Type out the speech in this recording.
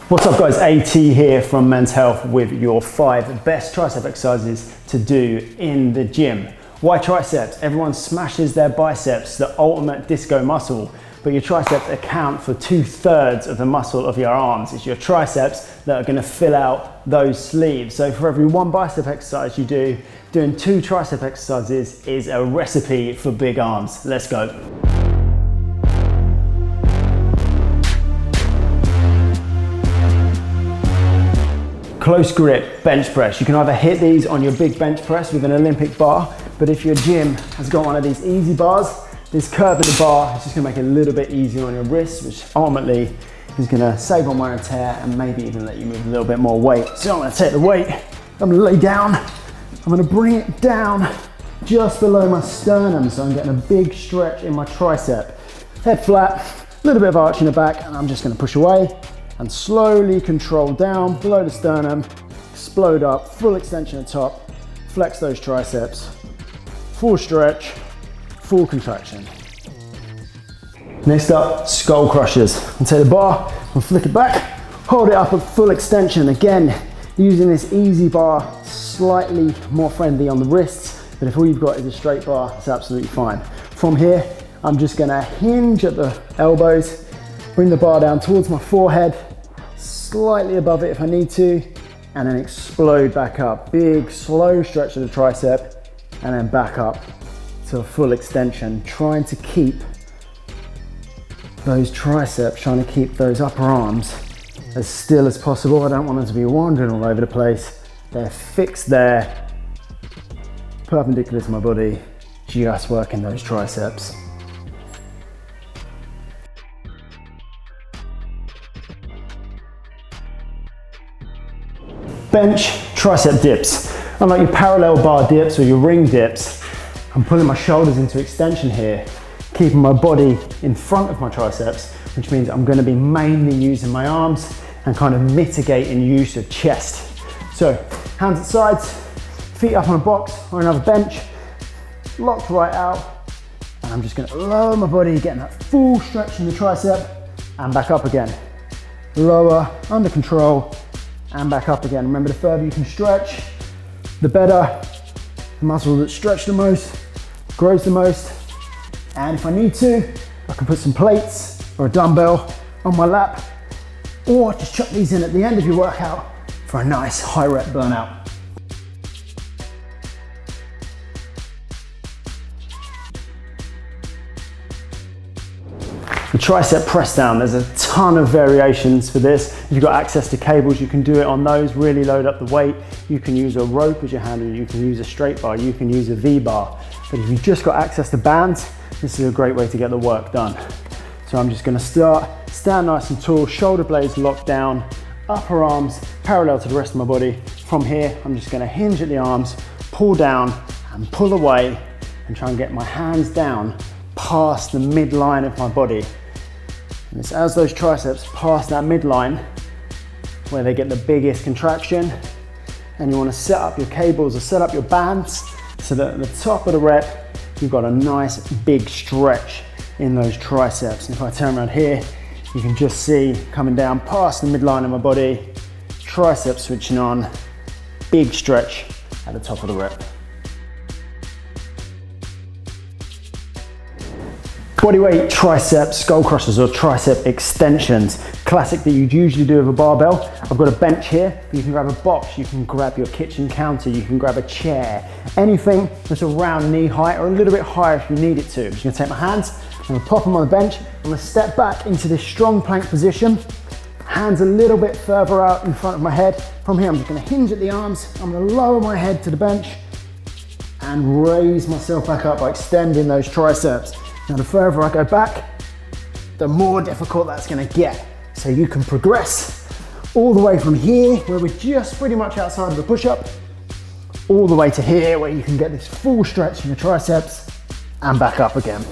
What's up guys, AT here from Men's Health with your 5 best tricep exercises to do in the gym. Why triceps? Everyone smashes their biceps, the ultimate disco muscle, but your triceps account for 2/3 of the muscle of your arms. It's your triceps that are gonna fill out those sleeves. So for every 1 bicep exercise you do, doing 2 tricep exercises is a recipe for big arms. Let's go. Close grip bench press. You can either hit these on your big bench press with an Olympic bar, but if your gym has got one of these easy bars, this curve of the bar is just gonna make it a little bit easier on your wrists, which ultimately is gonna save on wear and tear and maybe even let you move a little bit more weight. So I'm gonna take the weight, I'm gonna lay down, I'm gonna bring it down just below my sternum, so I'm getting a big stretch in my tricep. Head flat, a little bit of arch in the back, and I'm just gonna push away and slowly control down below the sternum, explode up, full extension at top, flex those triceps, full stretch, full contraction. Next up, skull crushers. And take the bar and flick it back, hold it up at full extension. Again, using this easy bar, slightly more friendly on the wrists, but if all you've got is a straight bar, it's absolutely fine. From here, I'm just gonna hinge at the elbows, bring the bar down towards my forehead, slightly above it if I need to, and then explode back up. Big, slow stretch of the tricep, and then back up to a full extension, trying to keep those triceps, trying to keep those upper arms as still as possible. I don't want them to be wandering all over the place. They're fixed there, perpendicular to my body, just working those triceps. Bench tricep dips. Unlike your parallel bar dips or your ring dips, I'm pulling my shoulders into extension here, keeping my body in front of my triceps, which means I'm going to be mainly using my arms and kind of mitigating use of chest. So hands at sides, feet up on a box or another bench, locked right out, and I'm just going to lower my body, getting that full stretch in the tricep, and back up again. Lower, under control, and back up again. Remember, the further you can stretch, the better. The muscle that stretches the most grows the most. And if I need to, I can put some plates or a dumbbell on my lap, or just chuck these in at the end of your workout for a nice high rep burnout. The tricep press down, there's a ton of variations for this. If you've got access to cables, you can do it on those, really load up the weight. You can use a rope as your handle, you can use a straight bar, you can use a V bar. But if you've just got access to bands, this is a great way to get the work done. So I'm just gonna start, stand nice and tall, shoulder blades locked down, upper arms parallel to the rest of my body. From here, I'm just gonna hinge at the arms, pull down and pull away, and try and get my hands down past the midline of my body. And it's as those triceps pass that midline where they get the biggest contraction, and you want to set up your cables or set up your bands so that at the top of the rep you've got a nice big stretch in those triceps. And if I turn around here, you can just see coming down past the midline of my body, triceps switching on, big stretch at the top of the rep. Bodyweight tricep skull crushers or tricep extensions. Classic that you'd usually do with a barbell. I've got a bench here, but you can grab a box, you can grab your kitchen counter, you can grab a chair, anything that's around knee height or a little bit higher if you need it to. I'm just gonna take my hands, I'm gonna pop them on the bench, I'm gonna step back into this strong plank position, hands a little bit further out in front of my head. From here, I'm just gonna hinge at the arms, I'm gonna lower my head to the bench and raise myself back up by extending those triceps. Now, the further I go back, the more difficult that's gonna get. So you can progress all the way from here, where we're just pretty much outside of the push-up, all the way to here, where you can get this full stretch in the triceps, and back up again.